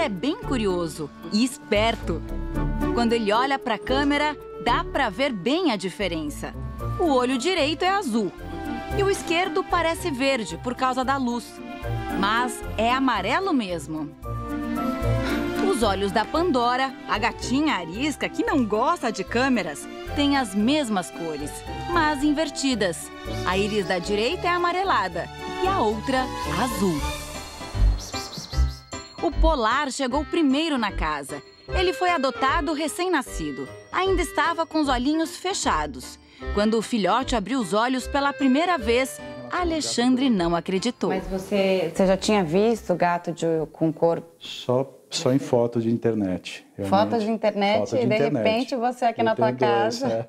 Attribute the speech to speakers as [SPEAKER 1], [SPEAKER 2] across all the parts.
[SPEAKER 1] é bem curioso e esperto. Quando ele olha para a câmera, dá para ver bem a diferença. O olho direito é azul e o esquerdo parece verde por causa da luz, mas é amarelo mesmo. Os olhos da Pandora, a gatinha arisca que não gosta de câmeras, têm as mesmas cores, mas invertidas. A íris da direita é amarelada e a outra azul. O Polar chegou primeiro na casa. Ele foi adotado recém-nascido. Ainda estava com os olhinhos fechados. Quando o filhote abriu os olhos pela primeira vez, Alexandre não acreditou.
[SPEAKER 2] Mas você já tinha visto gato com cor?
[SPEAKER 3] Só em foto de internet.
[SPEAKER 2] Fotos de internet e de repente você aqui na tua casa.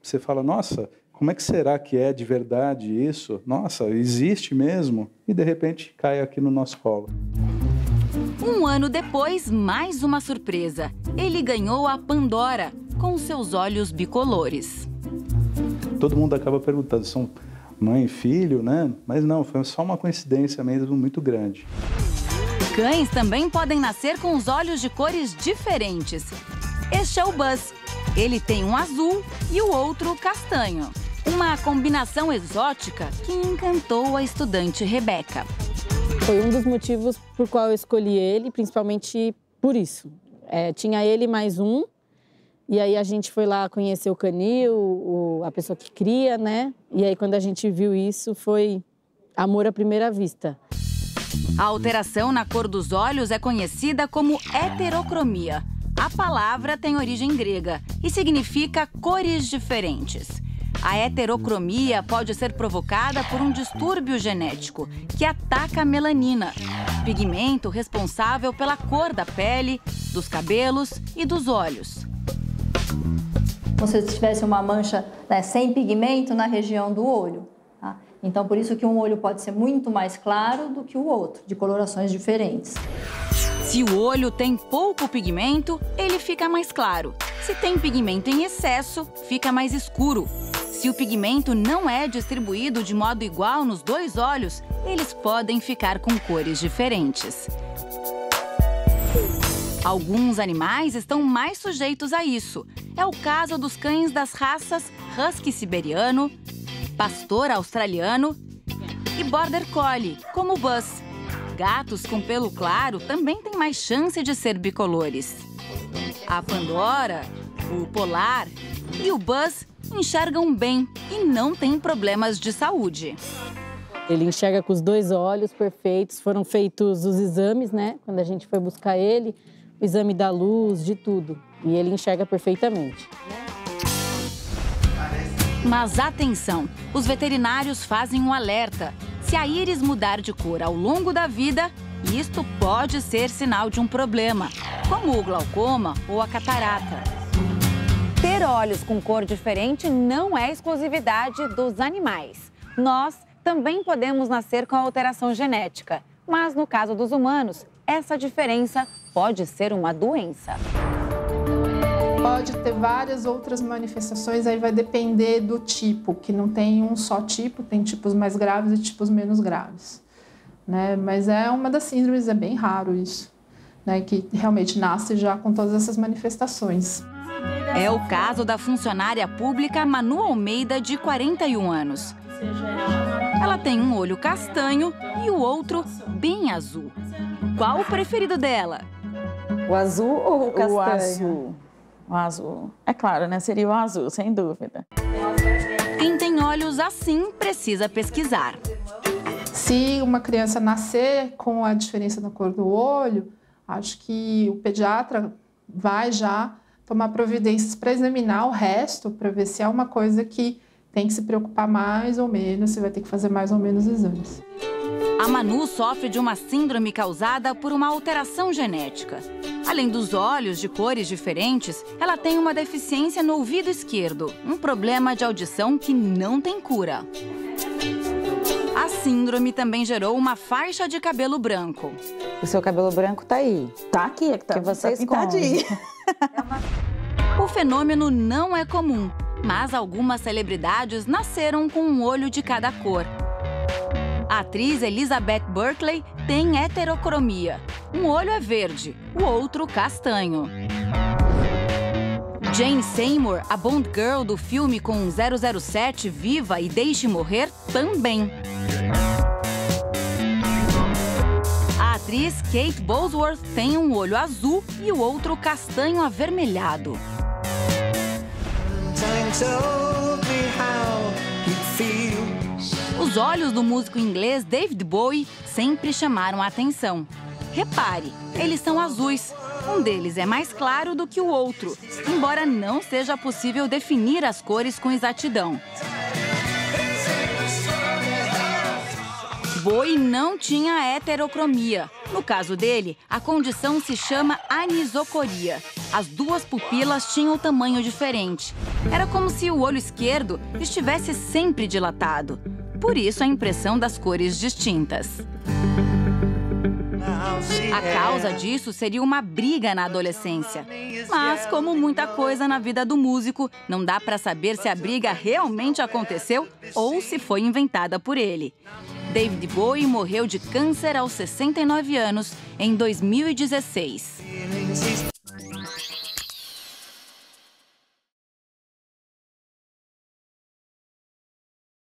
[SPEAKER 3] Você fala, nossa, como é que será que é de verdade isso? Nossa, existe mesmo? E de repente cai aqui no nosso colo.
[SPEAKER 1] Um ano depois, mais uma surpresa. Ele ganhou a Pandora, com seus olhos bicolores.
[SPEAKER 3] Todo mundo acaba perguntando, são mãe e filho, né? Mas não, foi só uma coincidência mesmo muito grande.
[SPEAKER 1] Cães também podem nascer com os olhos de cores diferentes. Este é o Buzz. Ele tem um azul e o outro castanho. Uma combinação exótica que encantou a estudante Rebeca.
[SPEAKER 4] Foi um dos motivos por qual eu escolhi ele, principalmente por isso. Tinha ele mais um, e aí a gente foi lá conhecer o canil, a pessoa que cria, né? E aí quando a gente viu isso, foi amor à primeira vista.
[SPEAKER 1] A alteração na cor dos olhos é conhecida como heterocromia. A palavra tem origem grega e significa cores diferentes. A heterocromia pode ser provocada por um distúrbio genético que ataca a melanina, pigmento responsável pela cor da pele, dos cabelos e dos olhos.
[SPEAKER 5] Como se tivesse uma mancha, né, sem pigmento na região do olho. Tá? Então, por isso que um olho pode ser muito mais claro do que o outro, de colorações diferentes.
[SPEAKER 1] Se o olho tem pouco pigmento, ele fica mais claro. Se tem pigmento em excesso, fica mais escuro. Se o pigmento não é distribuído de modo igual nos dois olhos, eles podem ficar com cores diferentes. Alguns animais estão mais sujeitos a isso. É o caso dos cães das raças Husky siberiano, Pastor australiano e Border Collie, como o Buzz. Gatos com pelo claro também têm mais chance de ser bicolores. A Pandora, o Polar e o Buzz enxergam bem e não têm problemas de saúde.
[SPEAKER 4] Ele enxerga com os dois olhos perfeitos. Foram feitos os exames, né? Quando a gente foi buscar ele, o exame da luz, de tudo. E ele enxerga perfeitamente.
[SPEAKER 1] Mas atenção, os veterinários fazem um alerta. Se a íris mudar de cor ao longo da vida, isto pode ser sinal de um problema, como o glaucoma ou a catarata.
[SPEAKER 2] Ter olhos com cor diferente não é exclusividade dos animais. Nós também podemos nascer com alteração genética, mas no caso dos humanos, essa diferença pode ser uma doença.
[SPEAKER 6] Pode ter várias outras manifestações, aí vai depender do tipo, que não tem um só tipo, tem tipos mais graves e tipos menos graves, né? Mas é uma das síndromes, é bem raro isso, né? Que realmente nasce já com todas essas manifestações.
[SPEAKER 1] É o caso da funcionária pública Manu Almeida, de 41 anos. Ela tem um olho castanho e o outro bem azul. Qual o preferido dela?
[SPEAKER 7] O azul ou o castanho?
[SPEAKER 8] O azul. O azul. É claro, né? Seria o azul, sem dúvida.
[SPEAKER 1] Quem tem olhos assim precisa pesquisar.
[SPEAKER 6] Se uma criança nascer com a diferença na cor do olho, acho que o pediatra vai já tomar providências para examinar o resto, para ver se é uma coisa que tem que se preocupar mais ou menos, se vai ter que fazer mais ou menos exames.
[SPEAKER 1] A Manu sofre de uma síndrome causada por uma alteração genética. Além dos olhos de cores diferentes, ela tem uma deficiência no ouvido esquerdo, um problema de audição que não tem cura. A síndrome também gerou uma faixa de cabelo branco.
[SPEAKER 2] O seu cabelo branco tá aí.
[SPEAKER 8] Tá aqui, é que
[SPEAKER 2] Que você esconde.
[SPEAKER 1] O fenômeno não é comum, mas algumas celebridades nasceram com um olho de cada cor. A atriz Elizabeth Berkley tem heterocromia um olho é verde, o outro castanho. Jane Seymour, a Bond Girl do filme com 007 Viva e Deixe Morrer, também. A atriz Kate Bosworth tem um olho azul e o outro castanho avermelhado. Os olhos do músico inglês David Bowie sempre chamaram a atenção. Repare, eles são azuis. Um deles é mais claro do que o outro, embora não seja possível definir as cores com exatidão. Bowie não tinha heterocromia. No caso dele, a condição se chama anisocoria. As duas pupilas tinham tamanho diferente. Era como se o olho esquerdo estivesse sempre dilatado. Por isso a impressão das cores distintas. A causa disso seria uma briga na adolescência. Mas, como muita coisa na vida do músico, não dá para saber se a briga realmente aconteceu ou se foi inventada por ele. David Bowie morreu de câncer aos 69 anos, em 2016.